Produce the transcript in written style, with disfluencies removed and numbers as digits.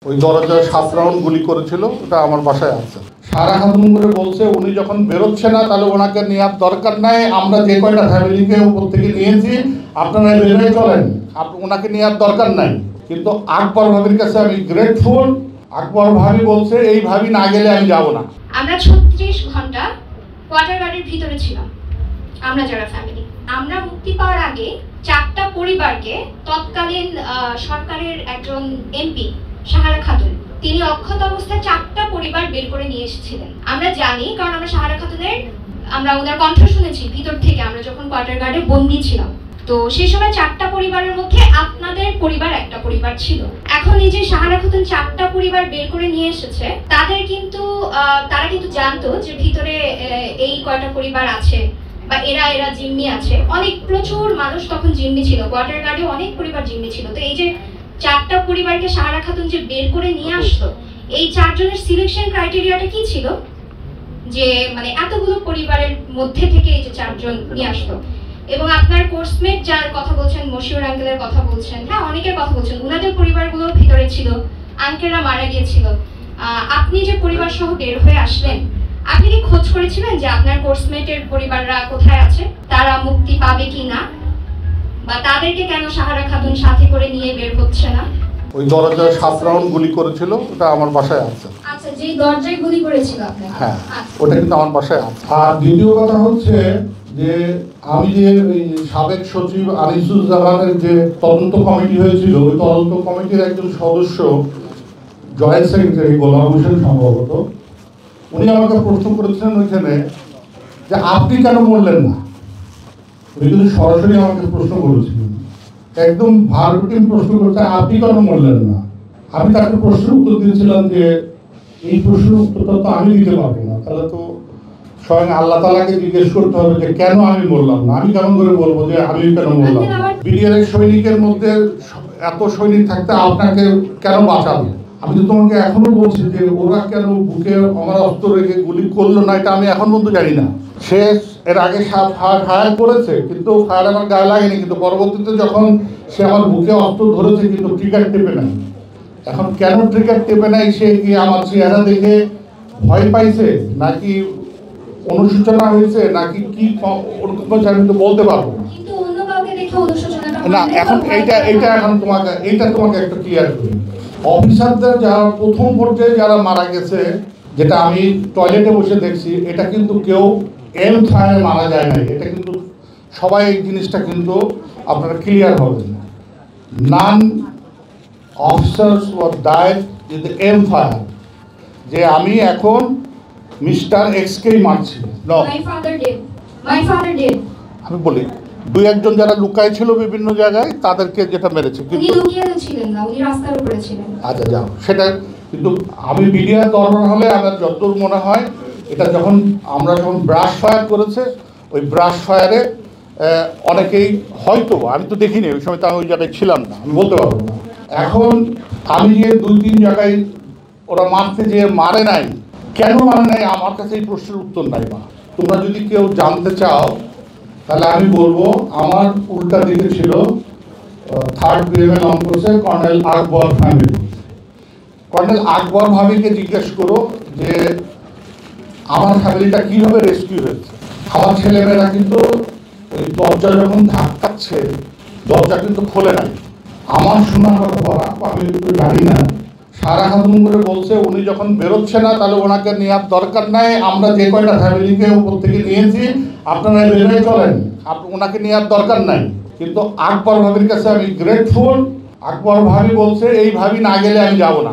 ওই দরজায় 7 রাউন্ড গুলি করেছিল, ওটা আমার বাসায় আছে। সারা খাতুন করে বলছে উনি যখন বেরোচ্ছে না তাহলে ওনাকে নেওয়ার দরকার নাই, আমরা যে কয়টা ফ্যামিলিকে উপর থেকে নিয়েছি আপনারা বেরোয় চলেন, ওনাকে নেওয়ার দরকার নাই। কিন্তু আকবর ভাবির কাছে আমি গ্রেটফুল। আকবর ভাবি বলছে এই ভাবি না গেলে আমি যাব না। আমরা 36 ঘন্টা কোয়ার্টার গার্ডের ভিতরে ছিলাম। আমরা যারা ফ্যামিলি, আমরা মুক্তি পাওয়ার আগে 4টা পরিবারকে তৎকালীন সরকারের একজন এমপি সাহারা খাতুন, তিনি অক্ষত অবস্থায় 4টা পরিবার বের করে নিয়ে এসেছিলেন। আমরা জানি, কারণ আমরা সাহারা খাতুনের ওনার কণ্ঠ শুনেছি ভিতর থেকে, আমরা যখন কোয়ার্টার গার্ডে বন্দী ছিলাম। তো সেই সময় 4টা পরিবারের মধ্যে আপনাদের পরিবার একটা পরিবার ছিল। এখন এই যে সাহারা খাতুন 4টা পরিবার বের করে নিয়ে এসেছে, তারা কিন্তু জানতো যে ভিতরে এই কয়টা পরিবার আছে বা এরা জিম্মি আছে। প্রচুর মানুষ তখন জিম্মি ছিল, কোয়ার্টার গার্ডে অনেক পরিবার জিম্মি ছিল। তো এই যে 4টা পরিবারকে সাহারা খাতুন যে বের করে নিয়ে আসলো, এই 4 জনের সিলেকশন ক্রাইটেরিয়াটা কি ছিল? যে এতগুলো পরিবারের মধ্যে থেকে এই যে 4 জন নিয়ে আসলো। এবং আপনার কোর্সমেট যার কথা বলছেন, মশিউর আঙ্কেলের কথা বলছেন, হ্যাঁ অনেকের কথা বলছেন, ওনাদের পরিবারগুলো ভিতরে ছিল, আঙ্কেলরা মারা গিয়েছিল। আপনি যে পরিবার সহ বের হয়ে আসলেন, আপনি কি খোঁজ করেছিলেন যে আপনার কোর্সমেটের পরিবাররা কোথায় আছে, তারা মুক্তি পাবে কি না, বা তাদেরকে কেন সাহারা খাতুন সাথে করে নিয়ে বের হচ্ছে না? ওই দরজায় 7 রাউন্ড গুলি করেছিল, ওটা আমার বাসায় আছে। আচ্ছা, যে দরজায় গুলি করেছিল আপনাকে? হ্যাঁ, ওটা কিন্তু আমার বাসায় আছে। আর দ্বিতীয় কথা হচ্ছে যে আমি যে সাবেক সচিব আনিসুজ্জামানের যে তদন্ত কমিটি হয়েছিল, ওই তদন্ত কমিটির একজন সদস্য জয়েন্ট সেক্রেটারি গোলাম হোসেন সম্ভবত, উনি আমাকে প্রশ্ন করেছিলেন ওইখানে যে আপনি কেন বললেন না। উনি কিন্তু সরাসরি আমাকে প্রশ্ন করেছিলেন, একদম ভার্বাটিম প্রশ্ন করতে, আপনি কেন বললেন না। আমি তাকে প্রশ্নের উত্তর দিয়েছিলাম যে এই প্রশ্নের উত্তরটা তো আমি দিতে পারবো না, তাহলে তো স্বয়ং আল্লাহ তাআলাকে জিজ্ঞেস করতে হবে যে কেন আমি বললাম না। আমি কেমন করে বলবো যে আমি কেন বললাম না। বিডিআর সৈনিকের মধ্যে এত সৈনিক থাকতে আপনাকে কেন বাঁচাবে? আমি তো তোমাকে এখনো বলছি যে ওরা কেন বুকে আমার অস্ত্র রেখে গুলি করলো না, এটা আমি এখন পর্যন্ত জানি না। সে এর আগে ফায়ার করেছে, কিন্তু ফায়ার আমার গায়ে লাগেনি, কিন্তু পরবর্তীতে যখন সে আমার বুকে অস্ত্র ধরেছে কিন্তু ট্রিগার টেপে নাই। এখন কেন ট্রিগার টেপে নাই, সে কি আমার চেহারা দেখে ভয় পাইছে, নাকি অনুশোচনা হয়েছে, নাকি কি ওরকম আমি তো বলতে পারবো না। এখন এইটা তোমাকে একটা ক্লিয়ার করি। অফিসারদের যারা প্রথম পর্যায়ে যারা মারা গেছে, যেটা আমি টয়লেটে বসে দেখছি, এটা কিন্তু কেউ এম ফায়ারে মারা যায় নাই। এটা কিন্তু সবাই এই জিনিসটা কিন্তু আপনারা ক্লিয়ার হবেন। None officers were died in the empire, যে আমি এখন মিস্টার এক্সকেই মারছি। আমি বলি 2-1 জন যারা লুকায় ছিল বিভিন্ন জায়গায়, তাদেরকে যেটা মেরেছে, আচ্ছা যাও সেটা। কিন্তু আমি মিডিয়া দরবার হলে আমার যতদূর মনে হয়, এটা আমরা যখন ব্রাশ ফায়ার করেছে, ওই ব্রাশ ফায়ারে অনেকেই হয়তো, আমি তো দেখিনি ওই সময়, তো আমি ওই জায়গায় ছিলাম না, আমি বলতে পারবো না। এখন আমি যে 2-3 জায়গায় ওরা মারতে যে মারে নাই, কেন মারে নাই, আমার কাছে এই প্রশ্নের উত্তর নাই। মা, তোমরা যদি কেউ জানতে চাও তাহলে আমি বলবো, আমার উল্টা দিকে ছিল 3rd BML অঙ্কসে কর্নেল আকবর ফ্যামিলি। কর্নেল আকবর ভাবিকে জিজ্ঞেস করো যে আমার ফ্যামিলিটা কীভাবে রেস্কিউ হয়েছে। আমার ছেলেমেয়েরা কিন্তু ওই দরজা যখন ধাক্কাচ্ছে, দরজা কিন্তু খোলে নাই। আমার শোনার কথা বলা, আমি একটু জানি না। সারা খাতুন করে বলছে উনি যখন বেরোচ্ছে না তাহলে ওনাকে নেওয়ার দরকার নাই, আমরা যে কয়টা ফ্যামিলিকে উপর থেকে নিয়েছি আপনারা বেরোয় চলেন, ওনাকে নেওয়ার দরকার নাই। কিন্তু আকবর ভাবির কাছে আমি গ্রেটফুল। আকবর ভাবি বলছে এই ভাবি না গেলে আমি যাব না।